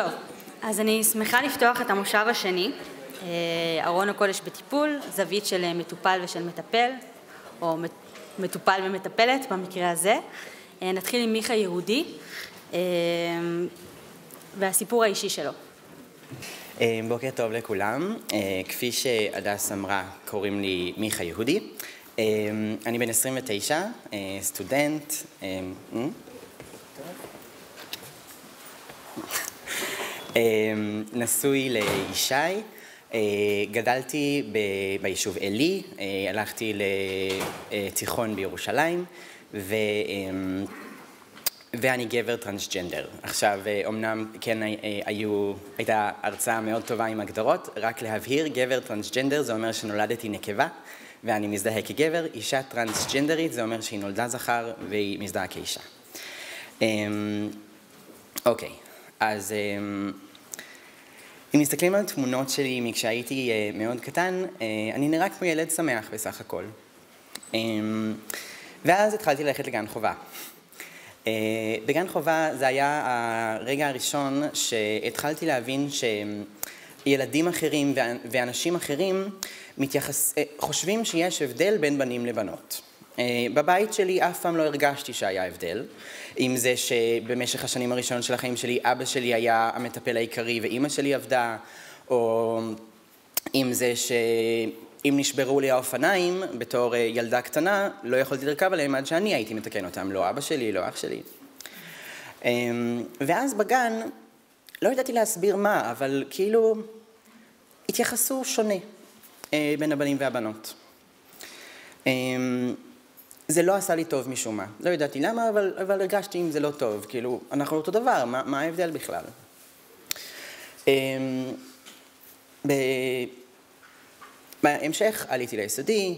טוב, אז אני שמחה לפתוח את המושב השני, ארון הקודש בטיפול, זווית של מטופל ושל מטפל, או מטופל ומטפלת במקרה הזה. נתחיל עם מיכה יהודי, והסיפור האישי שלו. בוקר טוב לכולם, כפי שהדס אמרה, קוראים לי מיכה יהודי, אני בן 29, סטודנט, נשוי לישי, גדלתי ביישוב אלי, הלכתי לתיכון בירושלים, ואני גבר טרנסג'נדר. עכשיו, אמנם כן הייתה הרצאה מאוד טובה עם הגדרות, רק להבהיר, גבר טרנסג'נדר זה אומר שנולדתי נקבה, ואני מזדהה כגבר, אישה טרנסג'נדרית זה אומר שהיא נולדה זכר והיא מזדהה כאישה. אוקיי, אז אם מסתכלים על תמונות שלי מכשהייתי מאוד קטן, אני נראה כמו ילד שמח בסך הכל. ואז התחלתי ללכת לגן חובה. בגן חובה זה היה הרגע הראשון שהתחלתי להבין שילדים אחרים ואנשים אחרים חושבים שיש הבדל בין בנים לבנות. בבית שלי אף פעם לא הרגשתי שהיה הבדל, אם זה שבמשך השנים הראשונות של החיים שלי אבא שלי היה המטפל העיקרי ואימא שלי עבדה, או אם זה שאם נשברו לי האופניים בתור ילדה קטנה לא יכולתי לרכב עליהם עד שאני הייתי מתקן אותם, לא אבא שלי, לא אח שלי. ואז בגן לא ידעתי להסביר מה, אבל כאילו התייחסו שונה בין הבנים והבנות. זה לא עשה לי טוב משום מה, לא ידעתי למה, אבל הרגשתי אם זה לא טוב, כאילו אנחנו אותו דבר, מה ההבדל בכלל? בהמשך עליתי ליסודי,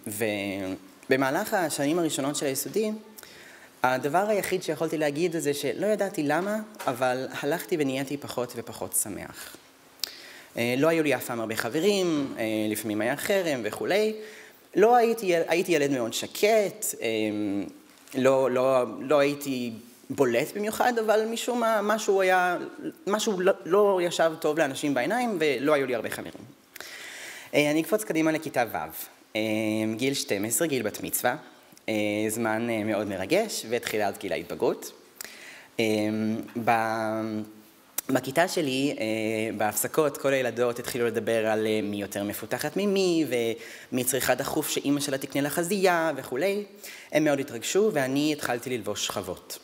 ובמהלך השנים הראשונות של היסודי, הדבר היחיד שיכולתי להגיד זה שלא ידעתי למה, אבל הלכתי ונהייתי פחות ופחות שמח. לא היו לי אף פעם הרבה חברים, לפעמים היה חרם וכולי. לא הייתי ילד מאוד שקט, לא הייתי בולט במיוחד, אבל משום מה משהו לא ישב טוב לאנשים בעיניים ולא היו לי הרבה חברים. אני אקפוץ קדימה לכיתה ו', גיל 12, גיל בת מצווה, זמן מאוד מרגש ותחילת גיל ההתבגרות. בכיתה שלי, בהפסקות, כל הילדות התחילו לדבר על מי יותר מפותחת ממי, ומי צריכה דחוף שאימא שלה תקנה לה חזייה וכולי. הם מאוד התרגשו, ואני התחלתי ללבוש שכבות.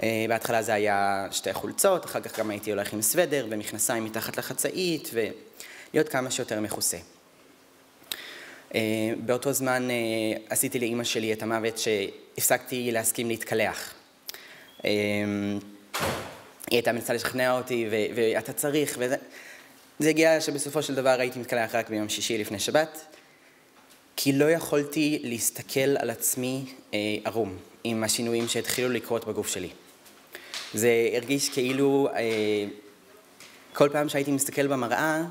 בהתחלה זה היה שתי חולצות, אחר כך גם הייתי הולך עם סוודר ומכנסיים מתחת לחצאית, ולהיות כמה שיותר מכוסה. באותו זמן עשיתי לאימא שלי את המוות שהפסקתי להסכים להתקלח. היא הייתה מנסה לשכנע אותי, ואתה צריך, וזה הגיע שבסופו של דבר הייתי מתקלח רק ביום שישי לפני שבת, כי לא יכולתי להסתכל על עצמי ערום, עם השינויים שהתחילו לקרות בגוף שלי. זה הרגיש כאילו, כל פעם שהייתי מסתכל במראה,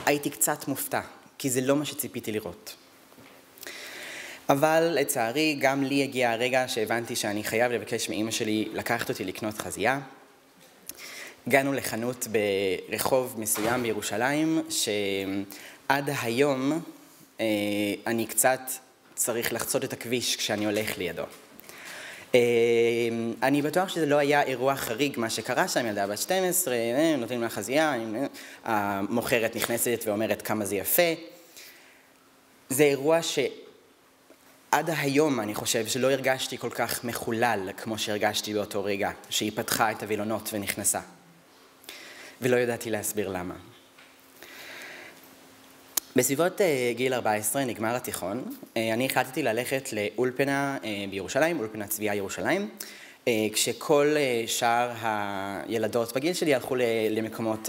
הייתי קצת מופתע, כי זה לא מה שציפיתי לראות. אבל לצערי, גם לי הגיע הרגע שהבנתי שאני חייב לבקש מאמא שלי לקחת אותי לקנות חזייה. הגענו לחנות ברחוב מסוים בירושלים, שעד היום אני קצת צריך לחצות את הכביש כשאני הולך לידו. אני בטוח שזה לא היה אירוע חריג מה שקרה שם, ילדה בת 12, נותנים לה חזייה, המוכרת נכנסת ואומרת כמה זה יפה. זה אירוע עד היום אני חושב שלא הרגשתי כל כך מחולל כמו שהרגשתי באותו רגע, שהיא פתחה את הווילונות ונכנסה. ולא ידעתי להסביר למה. בסביבות גיל 14 נגמר התיכון, אני החלטתי ללכת לאולפנה בירושלים, אולפנת צביה ירושלים, כשכל שאר הילדות בגיל שלי הלכו למקומות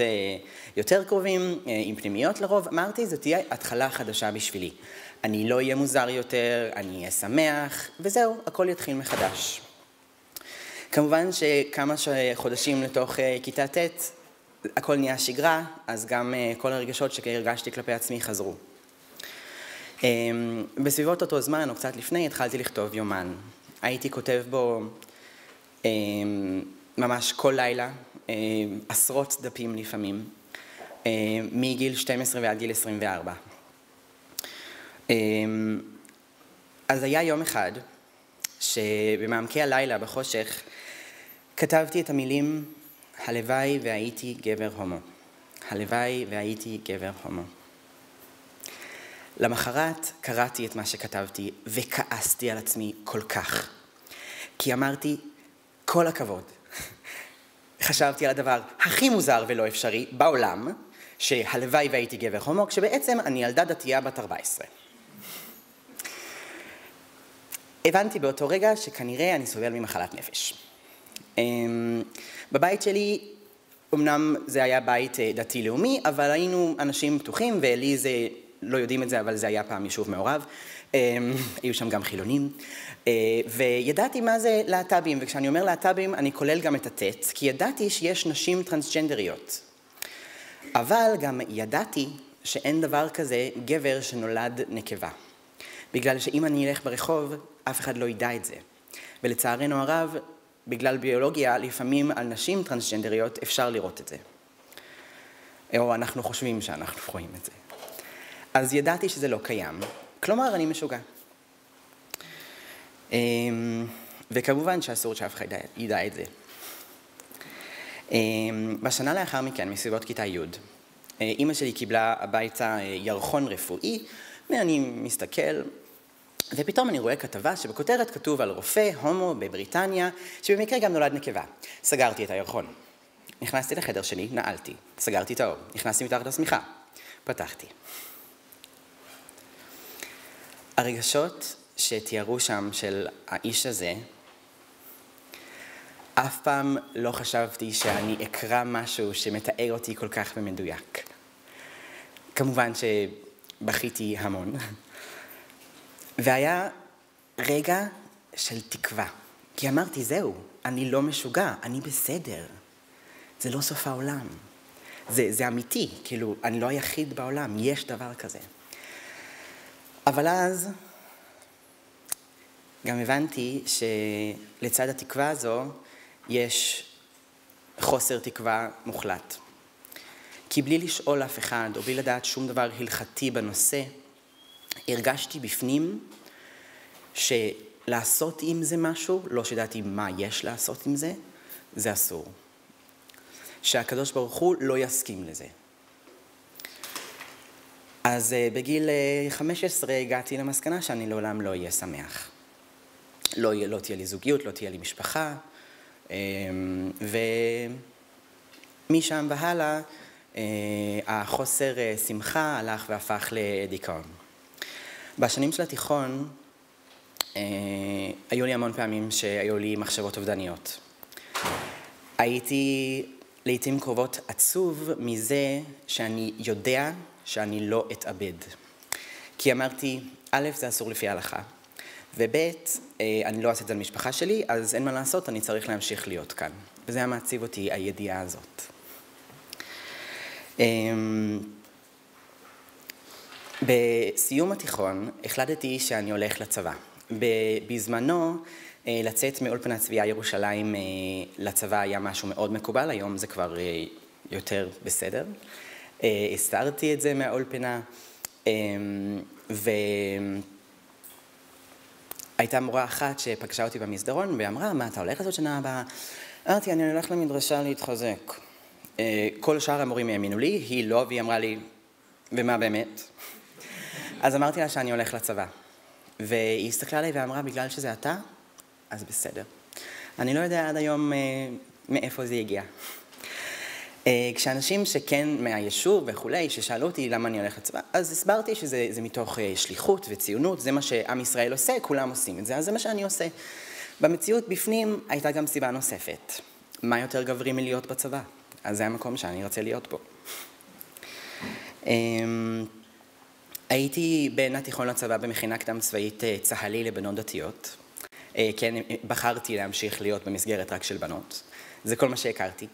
יותר קרובים, עם פנימיות לרוב. אמרתי, זו תהיה התחלה חדשה בשבילי. אני לא אהיה מוזר יותר, אני אהיה שמח, וזהו, הכל יתחיל מחדש. כמובן שכמה חודשים לתוך כיתה ט', הכל נהיה שגרה, אז גם כל הרגשות שהרגשתי כלפי עצמי חזרו. בסביבות אותו זמן, או קצת לפני, התחלתי לכתוב יומן. הייתי כותב בו ממש כל לילה, עשרות דפים לפעמים, מגיל 12 ועד גיל 24. אז היה יום אחד שבמעמקי הלילה בחושך כתבתי את המילים הלוואי והייתי גבר הומו. הלוואי והייתי גבר הומו. למחרת קראתי את מה שכתבתי וכעסתי על עצמי כל כך. כי אמרתי, כל הכבוד. חשבתי על הדבר הכי מוזר ולא אפשרי בעולם, שהלוואי והייתי גבר הומו, כשבעצם אני ילדה דתייה בת 14. הבנתי באותו רגע שכנראה אני סובל ממחלת נפש. בבית שלי, אמנם זה היה בית דתי-לאומי, אבל היינו אנשים פתוחים, ולי זה, לא יודעים את זה, אבל זה היה פעם יישוב מעורב. היו שם גם חילונים. וידעתי מה זה להט"בים, וכשאני אומר להט"בים, אני כולל גם את הטט, כי ידעתי שיש נשים טרנסג'נדריות. אבל גם ידעתי שאין דבר כזה גבר שנולד נקבה. בגלל שאם אני אלך ברחוב, אף אחד לא ידע את זה. ולצערנו הרב, בגלל ביולוגיה, לפעמים על נשים טרנסג'נדריות אפשר לראות את זה. או אנחנו חושבים שאנחנו רואים את זה. אז ידעתי שזה לא קיים. כלומר, אני משוגע. וכמובן שאסור שאף אחד ידע את זה. בשנה לאחר מכן, מסביבות כיתה י', אמא שלי קיבלה הביתה ירחון רפואי, ואני מסתכל, ופתאום אני רואה כתבה שבכותרת כתוב על רופא הומו בבריטניה, שבמקרה גם נולד נקבה. סגרתי את הירחון. נכנסתי לחדר שלי, נעלתי, סגרתי את האור, נכנסתי מתחת לשמיכה, פתחתי. הרגשות שתיארו שם של האיש הזה, אף פעם לא חשבתי שאני אקרא משהו שמתאר אותי כל כך במדויק. כמובן שבכיתי המון. והיה רגע של תקווה. כי אמרתי, זהו, אני לא משוגע, אני בסדר. זה לא סוף העולם. זה אמיתי, כאילו, אני לא היחיד בעולם, יש דבר כזה. אבל אז גם הבנתי שלצד התקווה הזו יש חוסר תקווה מוחלט. כי בלי לשאול אף אחד או בלי לדעת שום דבר הלכתי בנושא, הרגשתי בפנים שלעשות עם זה משהו, לא שידעתי מה יש לעשות עם זה, זה אסור. שהקדוש ברוך הוא לא יסכים לזה. אז בגיל 15 הגעתי למסקנה שאני לעולם לא אהיה שמח. לא תהיה לי זוגיות, לא תהיה לי משפחה, ומשם והלאה החוסר שמחה הלך והפך לדיכאון. בשנים של התיכון היו לי המון פעמים שהיו לי מחשבות אובדניות. הייתי לעתים קרובות עצוב מזה שאני יודע שאני לא אתאבד. כי אמרתי, א', זה אסור לפי ההלכה, וב', אני לא אעשה את זה למשפחה שלי, אז אין מה לעשות, אני צריך להמשיך להיות כאן. וזה היה מעציב אותי, הידיעה הזאת. בסיום התיכון החלטתי שאני הולך לצבא. בזמנו, לצאת מאולפנת צביה ירושלים לצבא היה משהו מאוד מקובל, היום זה כבר יותר בסדר. הסתרתי את זה מהאולפנה, והייתה מורה אחת שפגשה אותי במסדרון ואמרה, מה אתה הולך לעשות שנה הבאה? אמרתי, אני הולך למדרשה להתחזק. כל שאר המורים האמינו לי, היא לא, והיא אמרה לי, ומה באמת? אז אמרתי לה שאני הולך לצבא. והיא הסתכלה עליי ואמרה, בגלל שזה אתה, אז בסדר. אני לא יודע עד היום מאיפה זה הגיע. כשאנשים שכן מהיישוב וכולי, ששאלו אותי למה אני הולך לצבא, אז הסברתי שזה מתוך שליחות וציונות, זה מה שעם ישראל עושה, כולם עושים את זה, אז זה מה שאני עושה. במציאות בפנים הייתה גם סיבה נוספת. מה יותר גברי מלהיות בצבא? אז זה המקום שאני רוצה להיות בו. הייתי בין התיכון לצבא במכינה קדם צבאית צהלי לבנות דתיות. כן, בחרתי להמשיך להיות במסגרת רק של בנות. זה כל מה שהכרתי.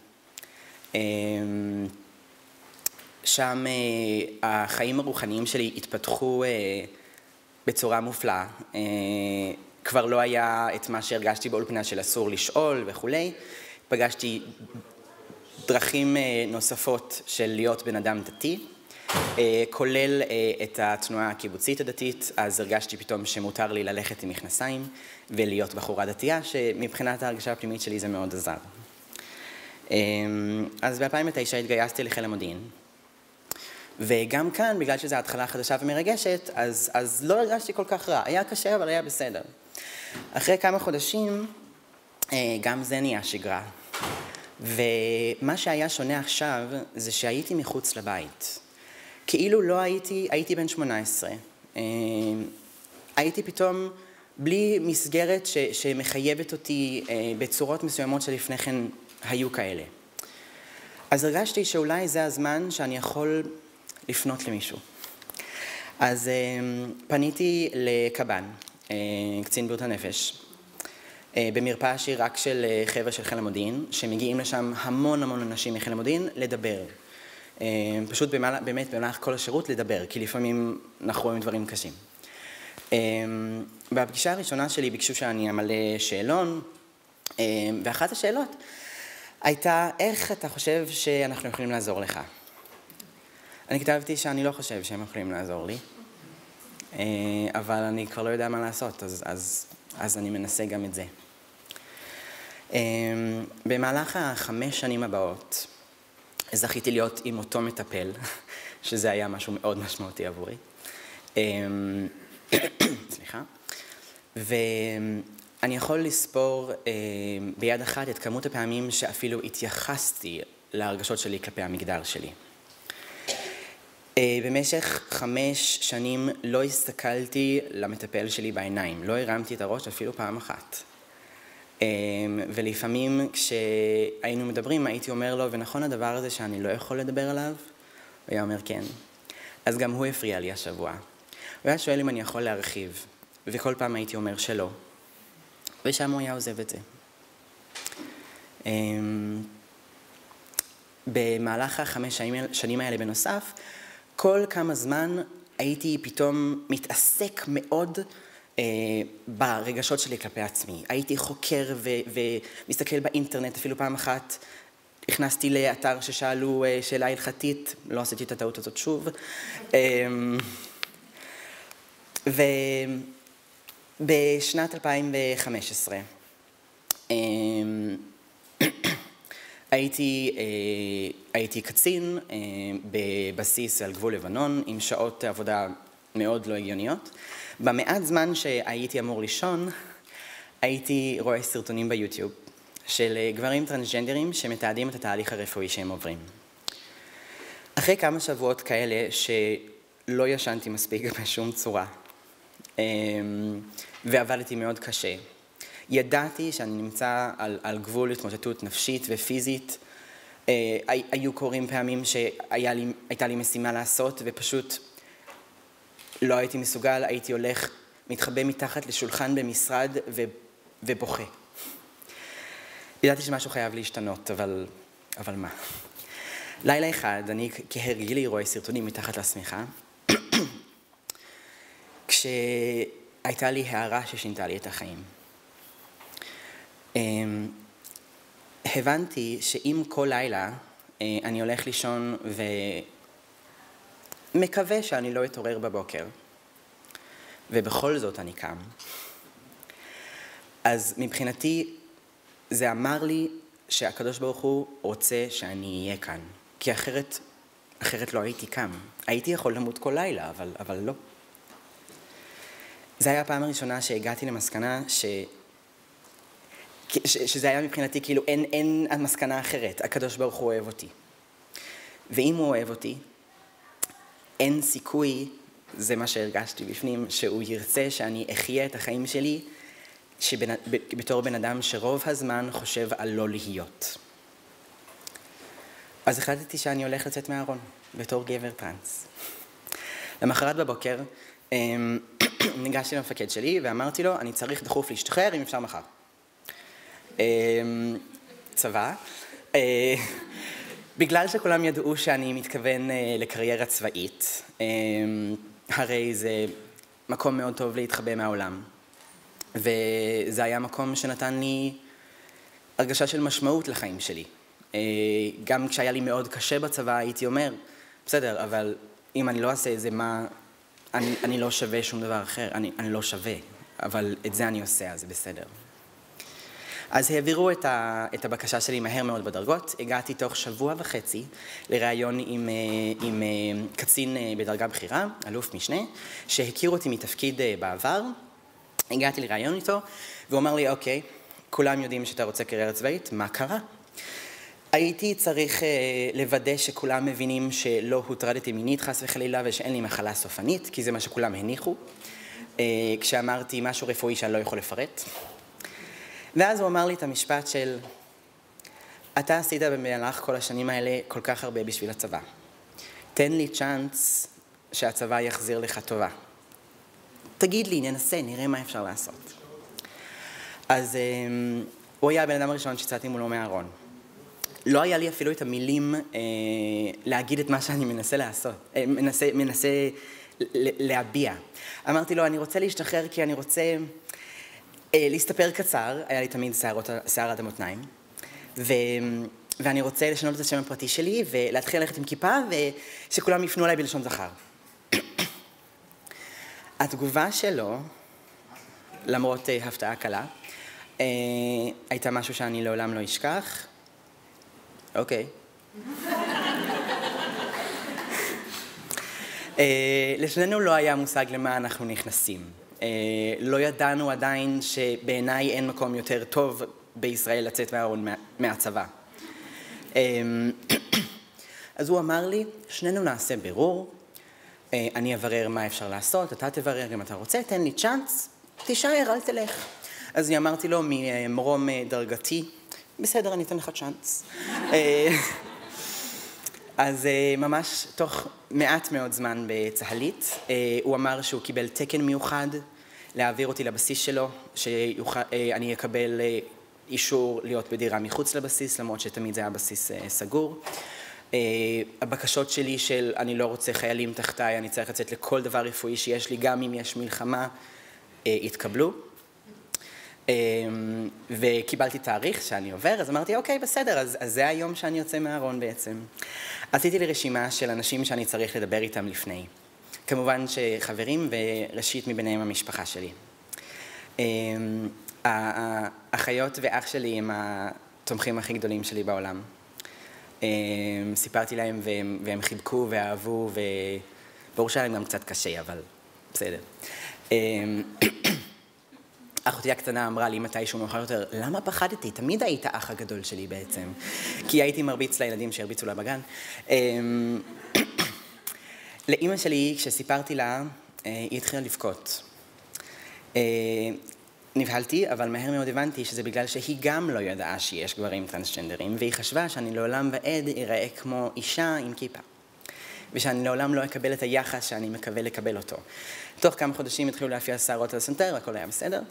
שם החיים הרוחניים שלי התפתחו בצורה מופלאה. כבר לא היה את מה שהרגשתי באולפנה של אסור לשאול וכולי. פגשתי דרכים נוספות של להיות בן אדם דתי, כולל את התנועה הקיבוצית הדתית, אז הרגשתי פתאום שמותר לי ללכת עם מכנסיים ולהיות בחורה דתייה, שמבחינת ההרגשה הפנימית שלי זה מאוד עזר. אז ב-2009 התגייסתי לחיל המודיעין, וגם כאן, בגלל שזו התחלה חדשה ומרגשת, אז לא הרגשתי כל כך רע. היה קשה, אבל היה בסדר. אחרי כמה חודשים, גם זה נהיה שגרה. ומה שהיה שונה עכשיו, זה שהייתי מחוץ לבית. כאילו לא הייתי בן 18. הייתי פתאום בלי מסגרת שמחייבת אותי בצורות מסוימות שלפני כן היו כאלה. אז הרגשתי שאולי זה הזמן שאני יכול לפנות למישהו. אז פניתי לקב"ן, קצין בריאות הנפש, במרפאה שהיא רק של חבר'ה של חיל המודיעין, שמגיעים לשם המון אנשים מחיל המודיעין לדבר. פשוט באמת במהלך כל השירות לדבר, כי לפעמים אנחנו רואים דברים קשים. בפגישה הראשונה שלי ביקשו שאני אמלא שאלון, ואחת השאלות הייתה, איך אתה חושב שאנחנו יכולים לעזור לך? אני כתבתי שאני לא חושב שהם יכולים לעזור לי, אבל אני כבר לא יודע מה לעשות, אז אני מנסה גם את זה. במהלך 5 שנים הבאות, זכיתי להיות עם אותו מטפל, שזה היה משהו מאוד משמעותי עבורי. סליחה. ואני יכול לספור ביד אחת את כמות הפעמים שאפילו התייחסתי להרגשות שלי כלפי המגדר שלי. במשך 5 שנים לא הסתכלתי למטפל שלי בעיניים, לא הרמתי את הראש אפילו פעם אחת. ולפעמים כשהיינו מדברים הייתי אומר לו, ונכון הדבר הזה שאני לא יכול לדבר עליו? הוא היה אומר כן. אז גם הוא הפריע לי השבוע. הוא היה שואל אם אני יכול להרחיב, וכל פעם הייתי אומר שלא. ושם הוא היה עוזב את זה. במהלך 5 שנים האלה בנוסף, כל כמה זמן הייתי פתאום מתעסק מאוד ברגשות שלי כלפי עצמי. הייתי חוקר ומסתכל באינטרנט, אפילו פעם אחת הכנסתי לאתר ששאלו שאלה הלכתית, לא עשיתי את הטעות הזאת שוב. ובשנת 2015 הייתי קצין בבסיס על גבול לבנון עם שעות עבודה מאוד לא הגיוניות. במעט זמן שהייתי אמור לישון, הייתי רואה סרטונים ביוטיוב של גברים טרנסג'נדרים שמתעדים את התהליך הרפואי שהם עוברים. אחרי כמה שבועות כאלה שלא ישנתי מספיק בשום צורה, ועבדתי מאוד קשה, ידעתי שאני נמצא על גבול התמוטטות נפשית ופיזית. היו קורים פעמים שהייתה לי משימה לעשות ופשוט לא הייתי מסוגל, הייתי הולך, מתחבא מתחת לשולחן במשרד ובוכה. ידעתי שמשהו חייב להשתנות, אבל מה? לילה אחד, אני כהרגילי רואה סרטונים מתחת לשמיכה, כשהייתה לי הערה ששינתה לי את החיים. הבנתי שאם כל לילה אני הולך לישון ומקווה שאני לא אתעורר בבוקר, ובכל זאת אני קם, אז מבחינתי זה אמר לי שהקדוש ברוך הוא רוצה שאני אהיה כאן, כי אחרת לא הייתי קם. הייתי יכול למות כל לילה, אבל לא. זה היה הפעם הראשונה שהגעתי למסקנה שזה היה מבחינתי כאילו אין מסקנה אחרת, הקדוש ברוך הוא אוהב אותי. ואם הוא אוהב אותי, אין סיכוי, זה מה שהרגשתי בפנים, שהוא ירצה שאני אחיה את החיים שלי בתור בן אדם שרוב הזמן חושב על לא להיות. אז החלטתי שאני הולך לצאת מהארון בתור גבר טרנס. למחרת בבוקר ניגשתי למפקד שלי ואמרתי לו, אני צריך דחוף להשתחרר אם אפשר מחר. צבא. בגלל שכולם ידעו שאני מתכוון לקריירה צבאית, הרי זה מקום מאוד טוב להתחבא מהעולם. וזה היה מקום שנתן לי הרגשה של משמעות לחיים שלי. גם כשהיה לי מאוד קשה בצבא, הייתי אומר, בסדר, אבל אם אני לא אעשה את זה, אני לא שווה שום דבר אחר, אני לא שווה, אבל את זה אני עושה, אז זה בסדר. אז העבירו את הבקשה שלי מהר מאוד בדרגות, הגעתי תוך 1.5 שבוע לראיון עם קצין בדרגה בכירה, אלוף משנה, שהכיר אותי מתפקיד בעבר. הגעתי לראיון איתו, והוא אמר לי, אוקיי, כולם יודעים שאתה רוצה קריירה צבאית, מה קרה? הייתי צריך לוודא שכולם מבינים שלא הוטרדתי מינית חס וחלילה ושאין לי מחלה סופנית, כי זה מה שכולם הניחו, כשאמרתי משהו רפואי שאני לא יכול לפרט. ואז הוא אמר לי את המשפט של, אתה עשית במהלך כל השנים האלה כל כך הרבה בשביל הצבא. תן לי צ'אנס שהצבא יחזיר לך טובה. תגיד לי, ננסה, נראה מה אפשר לעשות. אז הוא היה הבן אדם הראשון שיצאתי מולו מהארון. לא היה לי אפילו את המילים להגיד את מה שאני מנסה לעשות, מנסה להביע. אמרתי לו, אני רוצה להשתחרר כי אני רוצה להסתפר קצר, היה לי תמיד שיער עד המותניים, ואני רוצה לשנות את השם הפרטי שלי ולהתחיל ללכת עם כיפה ושכולם יפנו אליי בלשון זכר. התגובה שלו, למרות הפתעה קלה, הייתה משהו שאני לעולם לא אשכח. אוקיי. לשנינו לא היה מושג למה אנחנו נכנסים. לא ידענו עדיין שבעיניי אין מקום יותר טוב בישראל לצאת מהארון מהצבא. אז הוא אמר לי, שנינו נעשה בירור, אני אברר מה אפשר לעשות, אתה תברר אם אתה רוצה, תן לי צ'אנס, תישאר, אל תלך. אז אני אמרתי לו, ממרום דרגתי, בסדר, אני אתן לך צ'אנס. אז ממש תוך מעט מאוד זמן בצהלית, הוא אמר שהוא קיבל תקן מיוחד להעביר אותי לבסיס שלו, שאני אקבל אישור להיות בדירה מחוץ לבסיס, למרות שתמיד זה היה בסיס סגור. הבקשות שלי של אני לא רוצה חיילים תחתיי, אני צריך לצאת לכל דבר רפואי שיש לי, גם אם יש מלחמה, התקבלו. וקיבלתי תאריך שאני עובר, אז אמרתי, אוקיי, בסדר, אז זה היום שאני יוצא מהארון בעצם. עשיתי לי רשימה של אנשים שאני צריך לדבר איתם לפני. כמובן שחברים, וראשית מביניהם המשפחה שלי. האחיות ואח שלי הם התומכים הכי גדולים שלי בעולם. סיפרתי להם והם חיבקו ואהבו, וברור שהיה להם גם קצת קשה, אבל בסדר. אחותי הקטנה אמרה לי מתישהו מאוחר יותר, למה פחדתי? תמיד היית האח הגדול שלי בעצם. כי הייתי מרביץ לילדים שהרביצו לה בגן. לאמא שלי, כשסיפרתי לה, היא התחילה לבכות. נבהלתי, אבל מהר מאוד הבנתי שזה בגלל שהיא גם לא ידעה שיש גברים טרנסג'נדרים, והיא חשבה שאני לעולם ועד אראה כמו אישה עם כיפה. ושאני לעולם לא אקבל את היחס שאני מקווה לקבל אותו. תוך כמה חודשים התחילו להפיע שערות על הסנטר, הכל היה בסדר.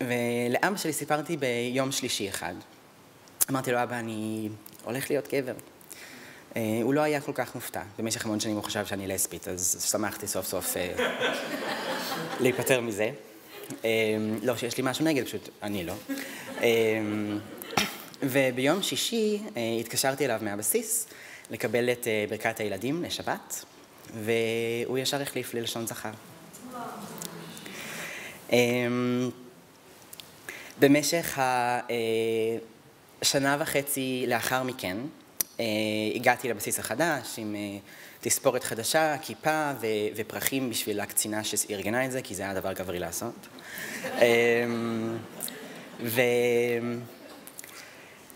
ולאבא שלי סיפרתי ביום שלישי אחד. אמרתי לו, אבא, אני הולך להיות גבר. הוא לא היה כל כך מופתע. במשך המון שנים הוא חשב שאני לסבית, אז שמחתי סוף סוף להיפטר מזה. לא שיש לי משהו נגד, פשוט אני לא. וביום שישי התקשרתי אליו מהבסיס, לקבל את ברכת הילדים לשבת, והוא ישר החליף לי לשון זכר. במשך השנה וחצי לאחר מכן, הגעתי לבסיס החדש עם תספורת חדשה, כיפה ופרחים בשביל הקצינה שארגנה את זה, כי זה היה דבר גברי לעשות.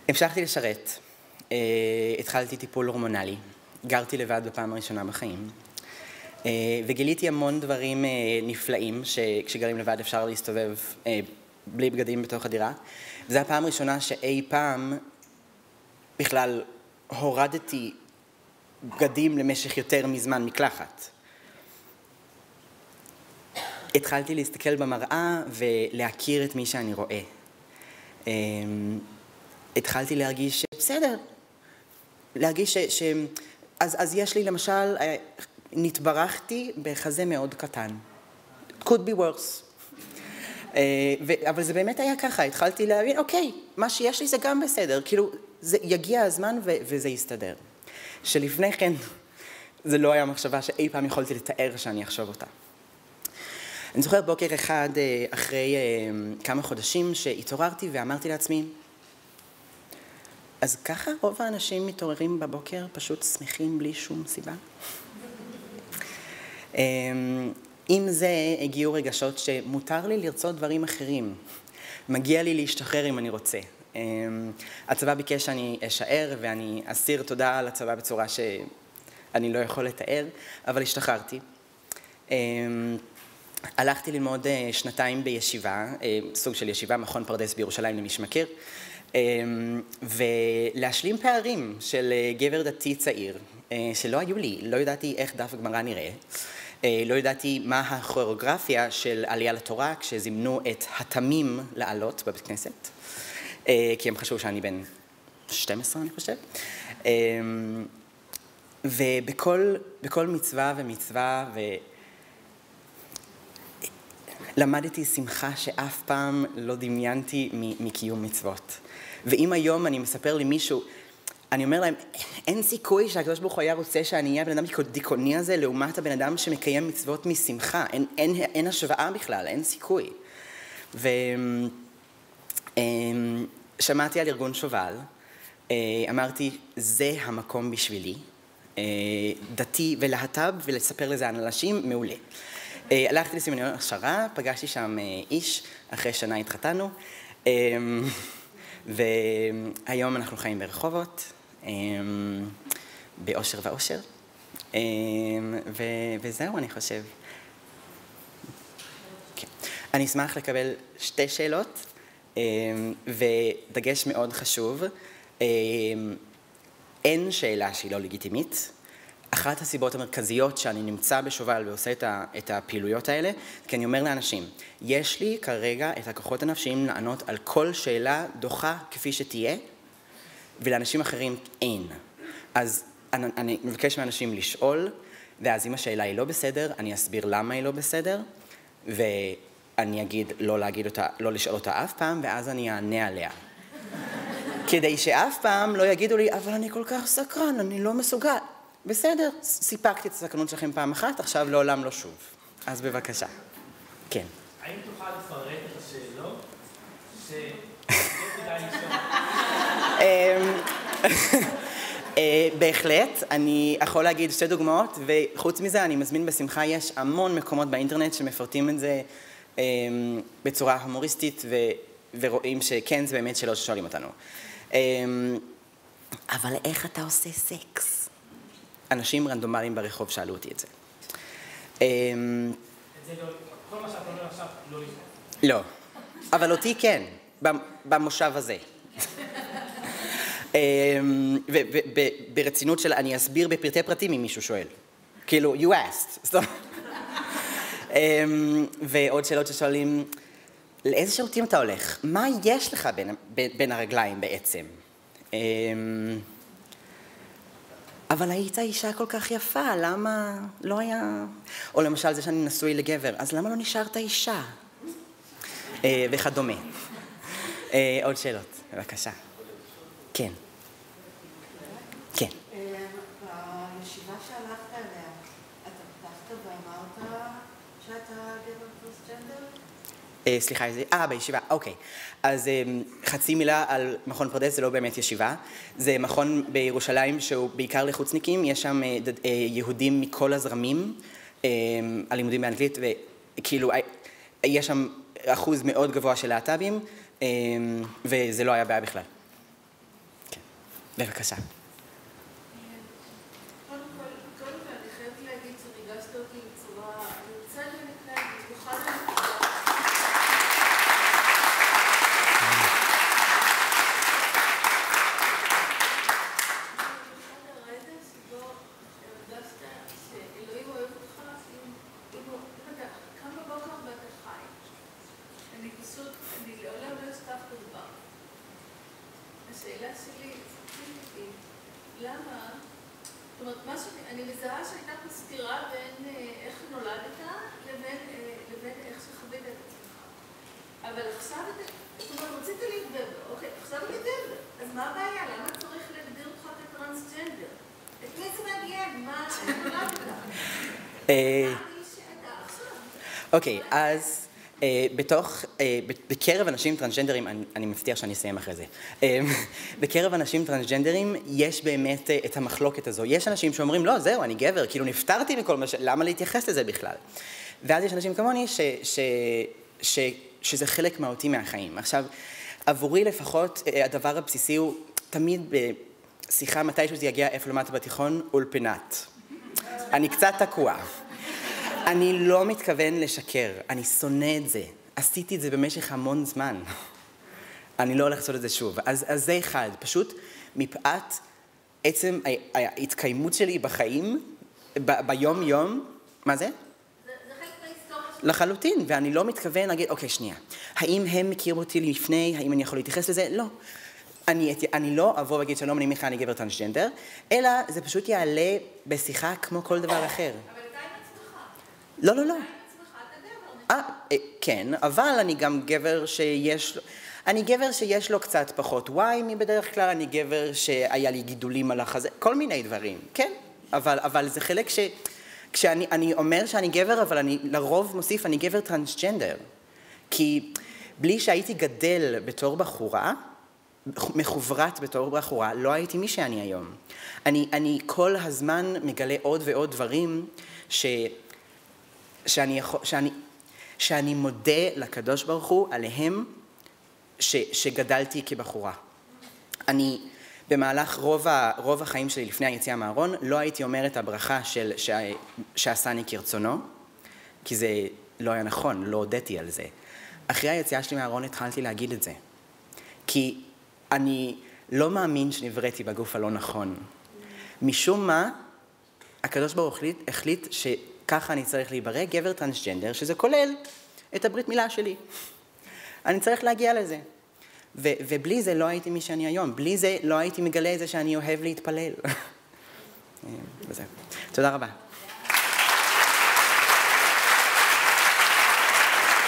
והמשכתי לשרת. התחלתי טיפול הורמונלי, גרתי לבד בפעם הראשונה בחיים, וגיליתי המון דברים נפלאים שכשגרים לבד אפשר להסתובב בלי בגדים בתוך הדירה. וזו הפעם הראשונה שאי פעם בכלל הורדתי בגדים למשך יותר מזמן מקלחת. התחלתי להסתכל במראה ולהכיר את מי שאני רואה. התחלתי להרגיש בסדר, להרגיש אז יש לי למשל, נתברכתי בחזה מאוד קטן. It could be worse. אבל זה באמת היה ככה, התחלתי להבין, אוקיי, מה שיש לי זה גם בסדר. כאילו, יגיע הזמן וזה יסתדר. שלפני כן, זה לא היה מחשבה שאי פעם יכולתי לתאר שאני אחשוב אותה. אני זוכר בוקר אחד אחרי כמה חודשים שהתעוררתי ואמרתי לעצמי, אז ככה רוב האנשים מתעוררים בבוקר, פשוט שמחים בלי שום סיבה. עם זה הגיעו רגשות שמותר לי לרצות דברים אחרים. מגיע לי להשתחרר אם אני רוצה. הצבא ביקש שאני אשאר ואני אסיר תודה על הצבא בצורה שאני לא יכול לתאר, אבל השתחררתי. הלכתי ללמוד 2 בישיבה, סוג של ישיבה, מכון פרדס בירושלים למי שמכיר, ולהשלים פערים של גבר דתי צעיר, שלא היו לי, לא ידעתי איך דף גמרא נראה, לא ידעתי מה הכוריאוגרפיה של עלייה לתורה כשזימנו את התמים לעלות בבית כנסת, כי הם חשבו שאני בן 12 אני חושב, ובכל מצווה ומצווה למדתי שמחה שאף פעם לא דמיינתי מקיום מצוות. ואם היום אני מספר למישהו, אני אומר להם, אין סיכוי שהקדוש ברוך הוא היה רוצה שאני אהיה הבן אדם דיכאוני הזה לעומת הבן אדם שמקיים מצוות משמחה. אין השוואה בכלל, אין סיכוי. ושמעתי על ארגון שובל, אמרתי, זה המקום בשבילי, דתי ולהט"ב, ולספר לזה על אנשים מעולה. הלכתי לסמינריון הכשרה, פגשתי שם איש, אחרי שנה התחתנו, והיום אנחנו חיים ברחובות, באושר ואושר, וזהו אני חושב. אני אשמח לקבל 2 שאלות, ודגש מאוד חשוב, אין שאלה שהיא לא לגיטימית. אחת הסיבות המרכזיות שאני נמצא בשובל ועושה את הפעילויות האלה, כי אני אומר לאנשים, יש לי כרגע את הכוחות הנפשיים לענות על כל שאלה דוחה כפי שתהיה, ולאנשים אחרים אין. אז אני מבקש מאנשים לשאול, ואז אם השאלה היא לא בסדר, אני אסביר למה היא לא בסדר, ואני אגיד לא לשאול אותה אף פעם, ואז אני אענה עליה. כדי שאף פעם לא יגידו לי, אבל אני כל כך סקרן, אני לא מסוגל. בסדר, סיפקתי את הסקרנות שלכם פעם אחת, עכשיו לעולם לא שוב. אז בבקשה. כן. האם תוכל לפרט את השאלות שלא כדאי לשאול? בהחלט, אני יכול להגיד 2 דוגמאות, וחוץ מזה אני מזמין בשמחה, יש המון מקומות באינטרנט שמפרטים את זה בצורה הומוריסטית, ורואים שכן, זה באמת שאלות ששואלים אותנו. אבל איך אתה עושה סקס? אנשים רנדומליים ברחוב שאלו אותי את זה. את זה לא, כל מה שאתה אומר עכשיו לא לשאול. לא, אבל אותי כן, במושב הזה. וברצינות של, אני אסביר בפרטי פרטים אם מישהו שואל. כאילו, you asked. ועוד שאלות ששואלים, לאיזה שירותים אתה הולך? מה יש לך בין הרגליים בעצם? אבל היית אישה כל כך יפה, למה לא היה... או למשל זה שאני נשוי לגבר, אז למה לא נשארת אישה? וכדומה. עוד שאלות, בבקשה. כן. כן. בישיבה שהלכת אליה, אתה פתחת ואמרת שאתה גבר טרנסג'נדר? סליחה, בישיבה, אוקיי. אז חצי מילה על מכון פרדס, זה לא באמת ישיבה. זה מכון בירושלים שהוא בעיקר לחוצניקים, יש שם יהודים מכל הזרמים, הלימודים באנגלית, וכאילו יש שם אחוז מאוד גבוה של להט"בים, וזה לא היה בעיה בכלל. כן, בבקשה. השאלה שלי היא, למה, זאת אומרת, אני מזהה שהייתה פה סתירה בין איך נולדת לבין איך שחווית את עצמך. אבל עכשיו זאת אומרת, רצית להיות גבר, אוקיי, עכשיו אני גבר, אז מה הבעיה? למה צריך להגדיר אותך כטרנסג'נדר? את מי זה מעניין? מה נולדת? מה מי שאתה עכשיו? אוקיי, אז בקרב אנשים טרנסג'נדרים, אני מבטיח שאני אסיים אחרי זה, בקרב אנשים טרנסג'נדרים יש באמת את המחלוקת הזו. יש אנשים שאומרים, לא, זהו, אני גבר, כאילו נפטרתי מכל מה למה להתייחס לזה בכלל? ואז יש אנשים כמוני שזה חלק מהותי מהחיים. עכשיו, עבורי לפחות, הדבר הבסיסי הוא תמיד בשיחה מתישהו זה יגיע איפה למדת בתיכון, אולפנת. אני קצת תקוע. אני לא מתכוון לשקר, אני שונא את זה. עשיתי את זה במשך המון זמן. אני לא הולך לעשות את זה שוב. אז זה אחד, פשוט מפאת עצם ההתקיימות שלי בחיים, ביום-יום, מה זה? זה חלק מההיסטוריה שלך. לחלוטין, ואני לא מתכוון להגיד, אוקיי, שנייה, האם הם מכירים אותי לפני, האם אני יכול להתייחס לזה? לא. אני לא אבוא ואגיד שלום, אני מיכה, אני גבר טרנסג'נדר, אלא זה פשוט יעלה בשיחה כמו כל דבר אחר. אבל אתה עם עצמך. לא, לא, לא. אתה עם עצמך, אתה גבר. כן, אבל אני גם גבר שיש לו קצת פחות וואי מבדרך כלל, אני גבר שהיה לי גידולים על החזה, כל מיני דברים, כן? אבל זה חלק כשאני אומר שאני גבר, אבל אני לרוב מוסיף, אני גבר טרנסג'נדר. כי בלי שהייתי גדל בתור בחורה, מחוברת בתור בחורה, לא הייתי מי שאני היום. אני כל הזמן מגלה עוד ועוד דברים שאני מודה לקדוש ברוך הוא עליהם שגדלתי כבחורה. אני במהלך רוב החיים שלי לפני היציאה מהארון לא הייתי אומר את הברכה שעשני כרצונו, כי זה לא היה נכון, לא הודיתי על זה. אחרי היציאה שלי מהארון התחלתי להגיד את זה. כי אני לא מאמין שנבראתי בגוף הלא נכון. משום מה, הקדוש ברוך הוא החליט שככה אני צריך להיברא גבר טרנסג'נדר, שזה כולל את הברית מילה שלי. אני צריך להגיע לזה. ובלי זה לא הייתי מי שאני היום. בלי זה לא הייתי מגלה את זה שאני אוהב להתפלל. וזה. תודה רבה.